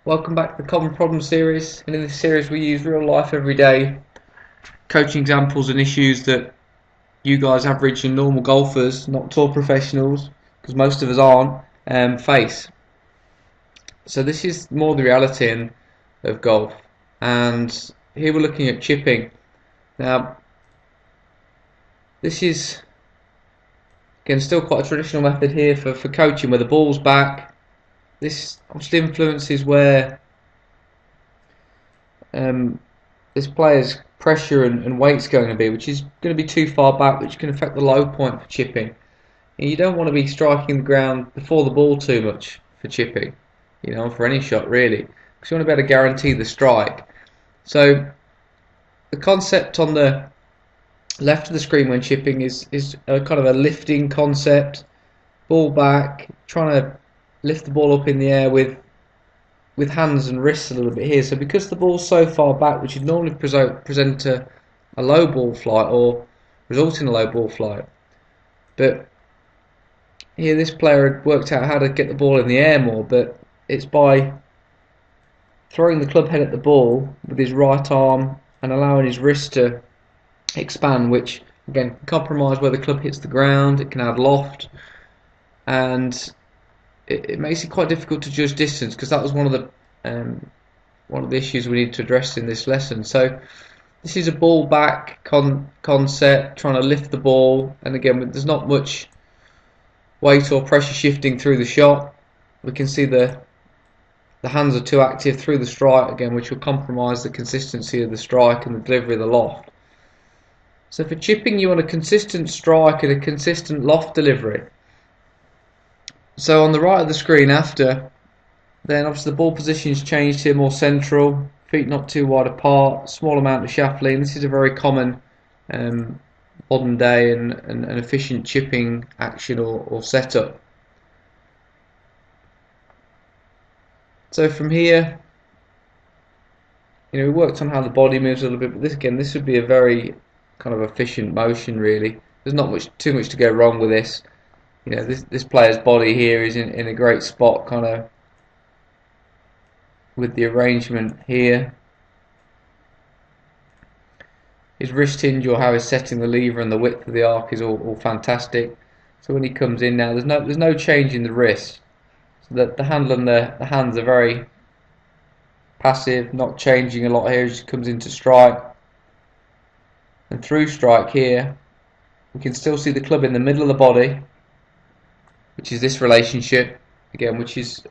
Welcome back to the Common Problem series, and in this series we use real life everyday coaching examples and issues that you guys, average and normal golfers, not tour professionals, because most of us aren't, face. So this is more the reality of golf, and here we're looking at chipping. Now this is again still quite a traditional method here for coaching, where the ball's back. This obviously influences where this player's pressure and weight's going to be, which is going to be too far back, which can affect the low point for chipping. And you don't want to be striking the ground before the ball too much for chipping, for any shot really, because you want to be able to guarantee the strike. So the concept on the left of the screen when chipping is a kind of a lifting concept, ball back, trying to lift the ball up in the air with hands and wrists a little bit here. So because the ball's so far back, which would normally present a low ball flight or result in a low ball flight, but here this player had worked out how to get the ball in the air more, but it's by throwing the club head at the ball with his right arm and allowing his wrist to expand, which again can compromise where the club hits the ground. It can add loft, and it makes it quite difficult to judge distance, because that was one of the issues we need to address in this lesson. So this is a ball back concept, trying to lift the ball, and again there's not much weight or pressure shifting through the shot. We can see the hands are too active through the strike again, which will compromise the consistency of the strike and the delivery of the loft. So for chipping, you want a consistent strike and a consistent loft delivery. So on the right of the screen after, then obviously the ball position's changed here, more central, feet not too wide apart, small amount of shaft lean. This is a very common modern day and efficient chipping action or setup. So from here, we worked on how the body moves a little bit, but this would be a very kind of efficient motion really. There's not too much to go wrong with this. This player's body here is in a great spot, kind of with the arrangement here. His wrist hinge, or how he's setting the lever, and the width of the arc is all fantastic. So when he comes in now, there's no change in the wrist. So that the handle and the hands are very passive, not changing a lot here as he comes into strike. And through strike here, we can still see the club in the middle of the body, which is this relationship again, which is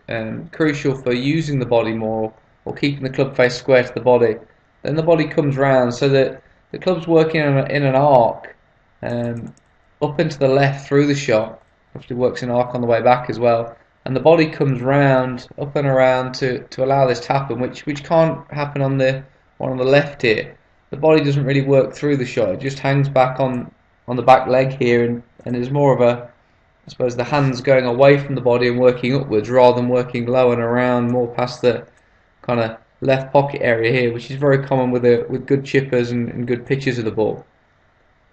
crucial for using the body more or keeping the club face square to the body. Then the body comes round, so that the club's working in an arc up and to the left through the shot. Obviously works in arc on the way back as well, and the body comes round up and around to allow this to happen, which can't happen on the one on the left here. The body doesn't really work through the shot; it just hangs back on the back leg here, and is more of a, I suppose, the hands going away from the body and working upwards rather than working low and around more past the kind of left pocket area here, which is very common with good chippers and good pitchers of the ball.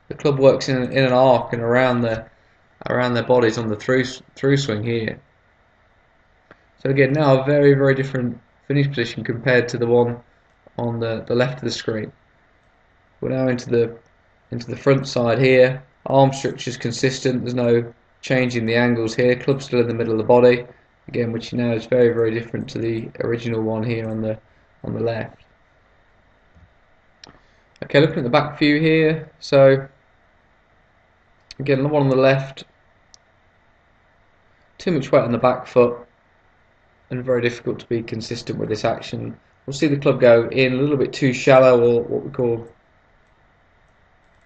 The club works in an arc and around their bodies on the through swing here. So again, now a very, very different finish position compared to the one on the left of the screen. We're now into the front side here. Arm structure is consistent. There's no change in the angles here. Club still in the middle of the body again, which now is very, very different to the original one here on the left. Okay, looking at the back view here. So again, the one on the left, too much weight on the back foot and very difficult to be consistent with this action. We'll see the club go in a little bit too shallow, or what we call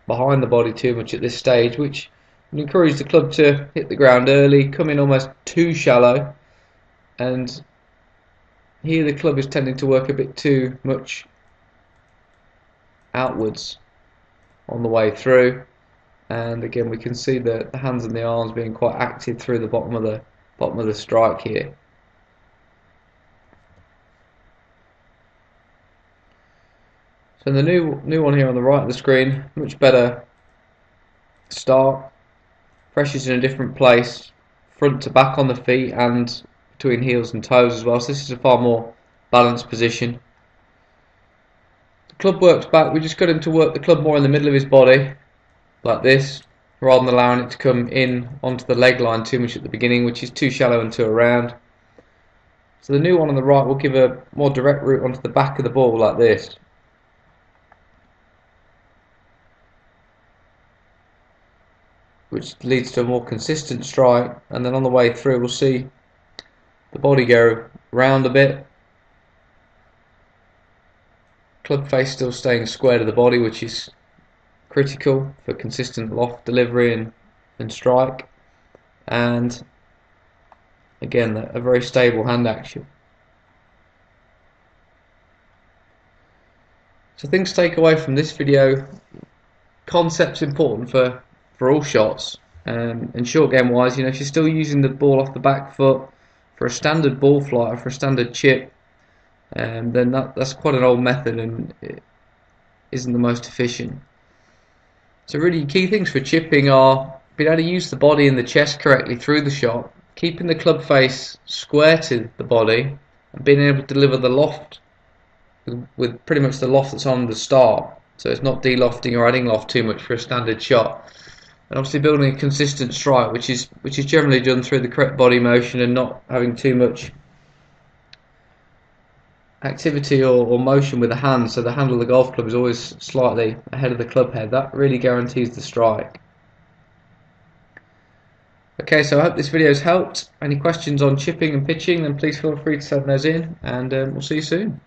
behind the body too much at this stage, which would encourage the club to hit the ground early, come in almost too shallow, and here the club is tending to work a bit too much outwards on the way through, and again we can see the hands and the arms being quite active through the bottom of the strike here. So the new one here on the right of the screen, much better start. Pressure's in a different place, front to back on the feet and between heels and toes as well. So this is a far more balanced position. The club works back. We just got him to work the club more in the middle of his body, like this, rather than allowing it to come in onto the leg line too much at the beginning, which is too shallow and too around. So the new one on the right will give a more direct route onto the back of the ball, like this. Which leads to a more consistent strike, and then on the way through we'll see the body go round a bit. Club face still staying square to the body, which is critical for consistent loft delivery and strike, and again a very stable hand action. So things to take away from this video: concept's important for all shots, and short game wise, if you're still using the ball off the back foot for a standard ball flight or for a standard chip, then that's quite an old method and it isn't the most efficient. So really key things for chipping are being able to use the body and the chest correctly through the shot, keeping the club face square to the body, and being able to deliver the loft with pretty much the loft that's on the start, so it's not de-lofting or adding loft too much for a standard shot. And obviously building a consistent strike, which is generally done through the correct body motion and not having too much activity or motion with the hand, so the handle of the golf club is always slightly ahead of the club head. That really guarantees the strike. Okay, so I hope this video has helped. Any questions on chipping and pitching, then please feel free to send those in, and we'll see you soon.